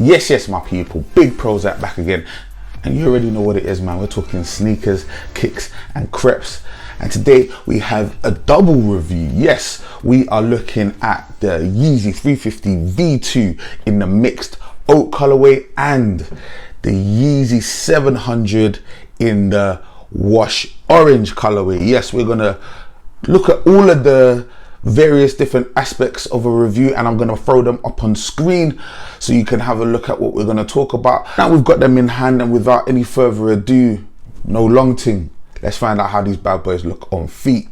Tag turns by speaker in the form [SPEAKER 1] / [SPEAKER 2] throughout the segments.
[SPEAKER 1] Yes, my people, big PROZECH back again. And you already know what it is, man. We're talking sneakers, kicks, and crepes. And today we have a double review. Yes, we are looking at the Yeezy 350 V2 in the mixed oat colorway and the Yeezy 700 in the wash orange colorway. Yes, we're gonna look at all of the various different aspects of a review, and I'm going to throw them up on screen so you can have a look at what we're going to talk about. Now we've got them in hand, and without any further ado, no long thing, let's find out how these bad boys look on feet.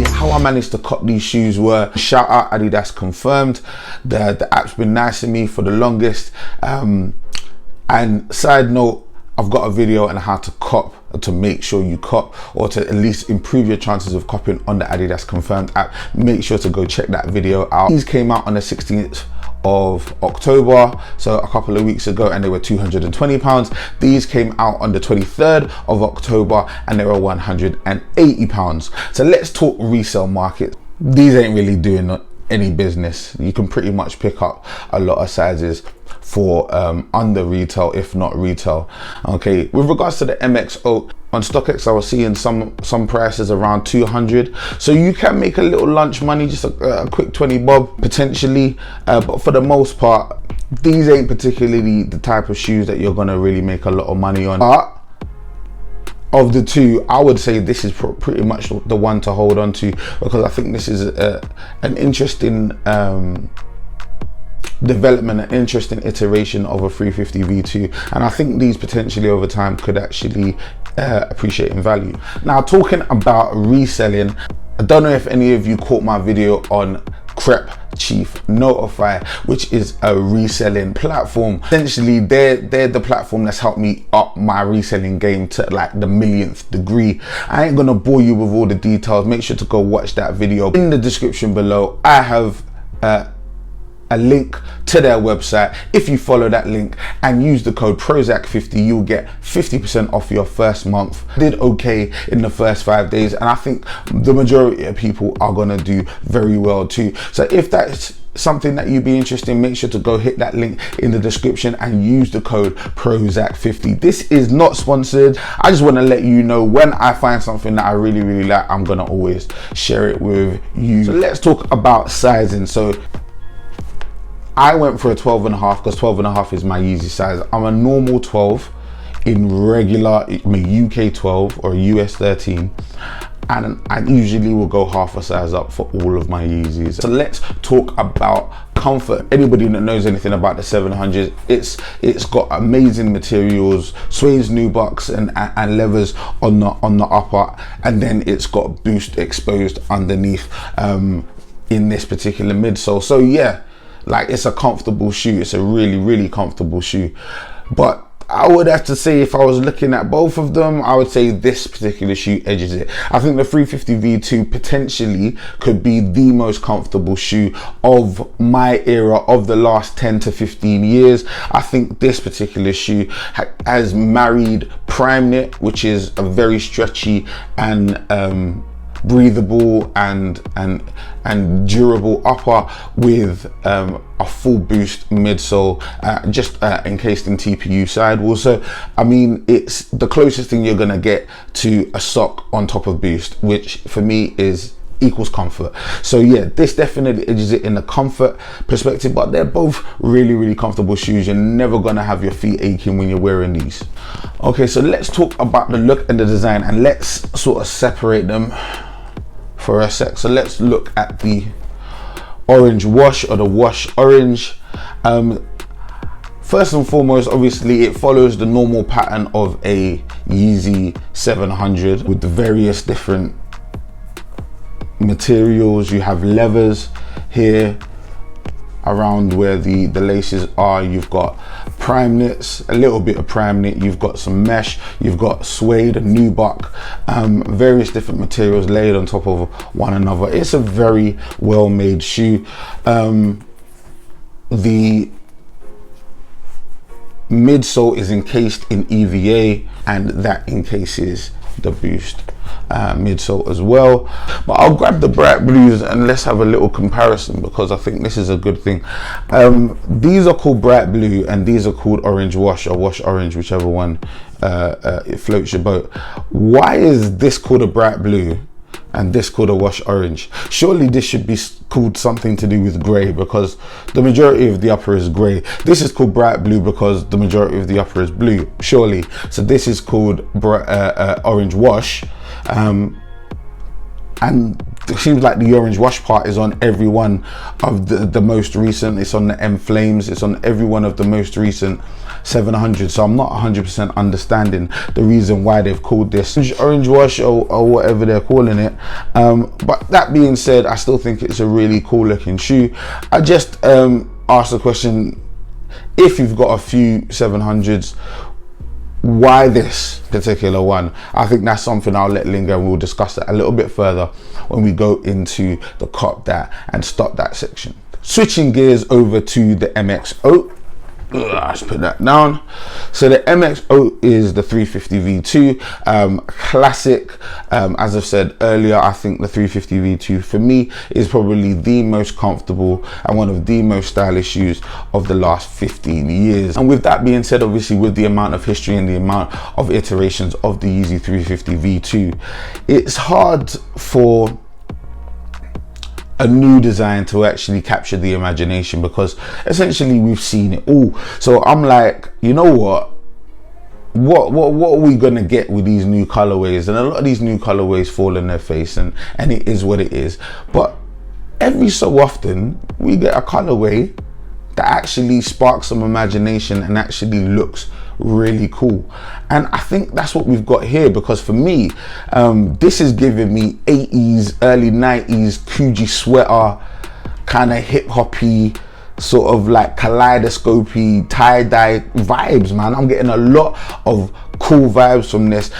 [SPEAKER 1] How I managed to cop these shoes were, shout out Adidas Confirmed. The app's been nice to me for the longest. And side note, I've got a video on how to cop, to make sure you cop, or to at least improve your chances of copying on the Adidas Confirmed app. Make sure to go check that video out. These came out on the 16th of October, so a couple of weeks ago, and they were £220. These came out on the 23rd of October and they were £180. So let's talk resale market. These ain't really doing any business. You can pretty much pick up a lot of sizes for under retail, if not retail. Okay, with regards to the MX OAT, on StockX I was seeing some prices around 200, so you can make a little lunch money, just a quick 20 bob potentially, but for the most part these ain't particularly the type of shoes that you're gonna really make a lot of money on. But of the two, I would say this is pretty much the one to hold on to, because I think this is an interesting development, an interesting iteration of a 350 V2, and I think these potentially over time could actually appreciate in value. Now, talking about reselling, I don't know if any of you caught my video on Crep Chief Notify, which is a reselling platform. Essentially they're the platform that's helped me up my reselling game to like the millionth degree. I ain't gonna bore you with all the details. Make sure to go watch that video. In the description below I have a link to their website. If you follow that link and use the code PROZECH50, you'll get 50% off your first month. Did okay in the first 5 days, and I think the majority of people are gonna do very well too. So if that's something that you'd be interested in, make sure to go hit that link in the description and use the code PROZECH50. This is not sponsored. I just want to let you know when I find something that I really like, I'm gonna always share it with you. So let's talk about sizing. So I went for a 12.5 because 12.5 is my Yeezy size. I'm a normal 12 in regular, I'm a UK 12 or a US 13, and I usually will go half a size up for all of my Yeezys. So let's talk about comfort. Anybody that knows anything about the 700, it's got amazing materials, suede nubucks and levers on the upper, and then it's got boost exposed underneath in this particular midsole. So yeah, like, it's a comfortable shoe. It's a really comfortable shoe. But I would have to say, if I was looking at both of them, I would say this particular shoe edges it. I think the 350 V2 potentially could be the most comfortable shoe of my era, of the last 10 to 15 years. I think this particular shoe has married prime knit, which is a very stretchy and breathable and durable upper, with a full boost midsole, just encased in TPU sidewall. So I mean, it's the closest thing you're gonna get to a sock on top of boost, which for me is equals comfort. So yeah, this definitely edges it in the comfort perspective, but they're both really comfortable shoes. You're never gonna have your feet aching when you're wearing these. Okay, so let's talk about the look and the design, and let's sort of separate them for a sec. So let's look at the orange wash, or the wash orange. First and foremost, obviously it follows the normal pattern of a Yeezy 700 with the various different materials. You have levers here around where the laces are. You've got prime knits, a little bit of prime knit, you've got some mesh, you've got suede, nubuck, various different materials laid on top of one another. It's a very well made shoe. The midsole is encased in EVA, and that encases the Boost midsole as well. But I'll grab the bright blues and let's have a little comparison, because I think this is a good thing. These are called bright blue and these are called orange wash, or wash orange, whichever one it floats your boat. Why is this called a bright blue and this called a wash orange? Surely this should be called something to do with grey, because the majority of the upper is grey. This is called bright blue because the majority of the upper is blue, surely. So this is called orange wash, and it seems like the orange wash part is on every one of the most recent. It's on the M Flames, it's on every one of the most recent 700. So I'm not 100% understanding the reason why they've called this orange wash, or whatever they're calling it. But that being said, I still think it's a really cool looking shoe. I just asked the question, if you've got a few 700s, why this particular one? I think that's something I'll let linger, and we'll discuss it a little bit further when we go into the cop that and stop that section. Switching gears over to the MX OAT. Let's put that down. So the MX OAT is the 350 V2, classic. As I've said earlier, I think the 350 V2 for me is probably the most comfortable and one of the most stylish shoes of the last 15 years. And with that being said, obviously with the amount of history and the amount of iterations of the Yeezy 350 V2, it's hard for a new design to actually capture the imagination, because essentially we've seen it all. So I'm like, you know what are we gonna get with these new colorways? And a lot of these new colorways fall in their face, and it is what it is. But every so often we get a colorway that actually sparks some imagination and actually looks really cool. And I think that's what we've got here, because for me, this is giving me 80s, early 90s Coogee sweater, kind of hip hoppy, sort of like kaleidoscopy, tie-dye vibes, man. I'm getting a lot of cool vibes from this.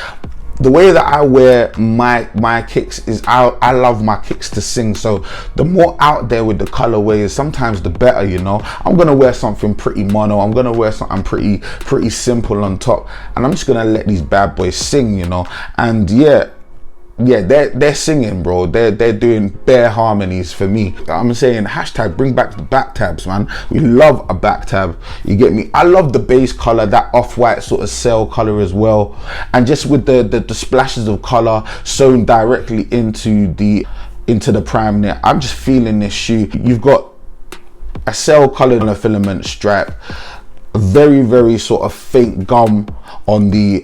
[SPEAKER 1] The way that I wear my kicks is I love my kicks to sing. So the more out there with the colorways, sometimes the better, you know. I'm gonna wear something pretty mono, I'm gonna wear something pretty simple on top, and I'm just gonna let these bad boys sing, you know. And yeah, they're singing, bro. They're doing bare harmonies for me. I'm saying hashtag bring back the back tabs, man. We love a back tab, you get me. I love the base color, that off-white sort of cell color as well, and just with the splashes of color sewn directly into the prime knit. I'm just feeling this shoe. You've got a cell colored on a filament stripe, very sort of faint gum on the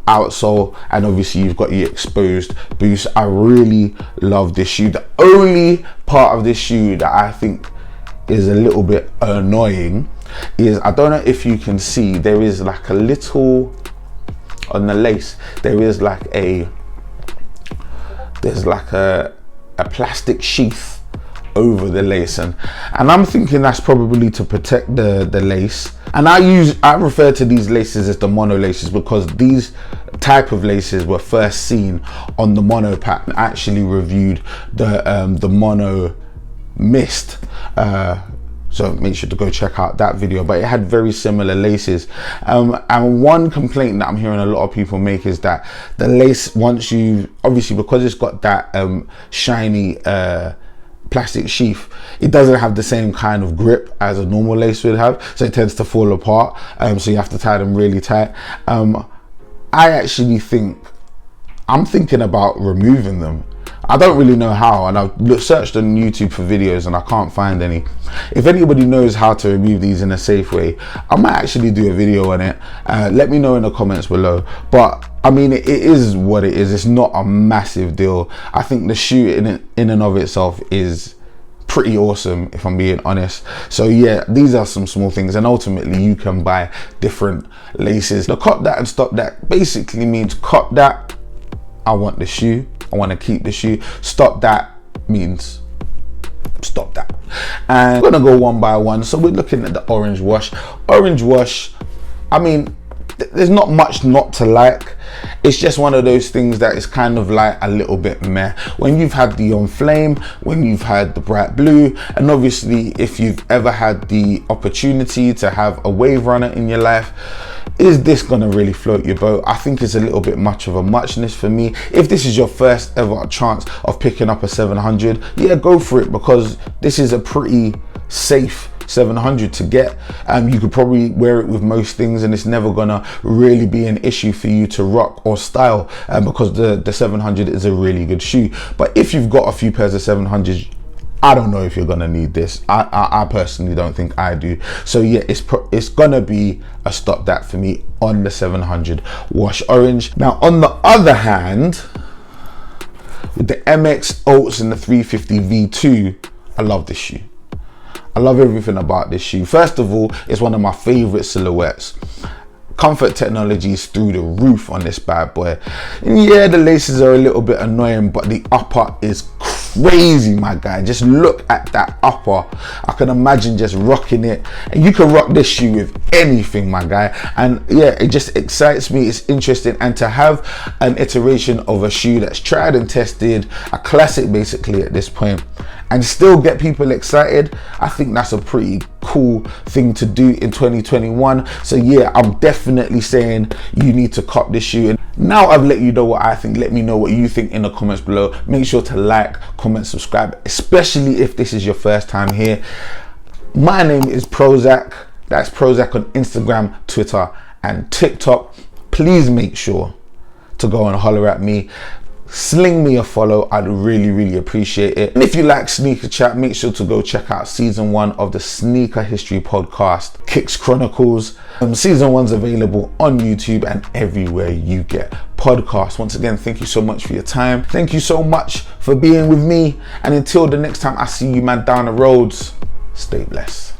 [SPEAKER 1] outsole, and obviously you've got your exposed boost. I really love this shoe. The only part of this shoe that I think is a little bit annoying is, I don't know if you can see, there is like a little on the lace, there's like a plastic sheath over the lace, and I'm thinking that's probably to protect the lace. And I refer to these laces as the mono laces, because these type of laces were first seen on the mono pattern. I actually reviewed the mono mist, so make sure to go check out that video, but it had very similar laces. And one complaint that I'm hearing a lot of people make is that the lace, once you, obviously because it's got that shiny plastic sheath, it doesn't have the same kind of grip as a normal lace would have, so it tends to fall apart, so you have to tie them really tight. I actually think, I'm thinking about removing them. I don't really know how, and I've searched on YouTube for videos and I can't find any. If anybody knows how to remove these in a safe way, I might actually do a video on it. Let me know in the comments below. But I mean, it is what it is. It's not a massive deal. I think the shoe in and of itself is pretty awesome, if I'm being honest. So yeah, these are some small things, and ultimately you can buy different laces. The cop that and stop that basically means cop that, I want the shoe, I want to keep the shoe. Stop that means stop that. And we're gonna go one by one. So we're looking at the orange wash. Orange wash, I mean, there's not much not to like. It's just one of those things that is kind of like a little bit meh. When you've had the on flame, when you've had the bright blue, and obviously if you've ever had the opportunity to have a wave runner in your life, is this gonna really float your boat? I think it's a little bit much of a muchness for me. If this is your first ever chance of picking up a 700, yeah, go for it, because this is a pretty safe 700 to get. You could probably wear it with most things and it's never gonna really be an issue for you to rock or style, because the 700 is a really good shoe. But if you've got a few pairs of 700s, I don't know if you're gonna need this. I personally don't think I do. So yeah, it's gonna be a stop that for me on the 700 wash orange. Now on the other hand, with the MX OATs and the 350 V2, I love this shoe. I love everything about this shoe. First of all, it's one of my favorite silhouettes. Comfort technology is through the roof on this bad boy. And yeah, the laces are a little bit annoying, but the upper is crazy, my guy. Just look at that upper. I can imagine just rocking it, and you can rock this shoe with anything, my guy. And yeah, it just excites me. It's interesting, and to have an iteration of a shoe that's tried and tested, a classic basically at this point, and still get people excited, I think that's a pretty cool thing to do in 2021. So yeah, I'm definitely saying you need to cop this shoe. And now I've let you know what I think. Let me know what you think in the comments below. Make sure to like, comment, subscribe, especially if this is your first time here. My name is PROZECH. That's PROZECH on Instagram, Twitter, and TikTok. Please make sure to go and holler at me. Sling me a follow, I'd really appreciate it. And if you like sneaker chat, make sure to go check out season 1 of the Sneaker History podcast, Kicks Chronicles. Season 1's available on YouTube and everywhere you get podcasts. Once again, thank you so much for your time. Thank you so much for being with me, and until the next time I see you, man, down the roads, stay blessed.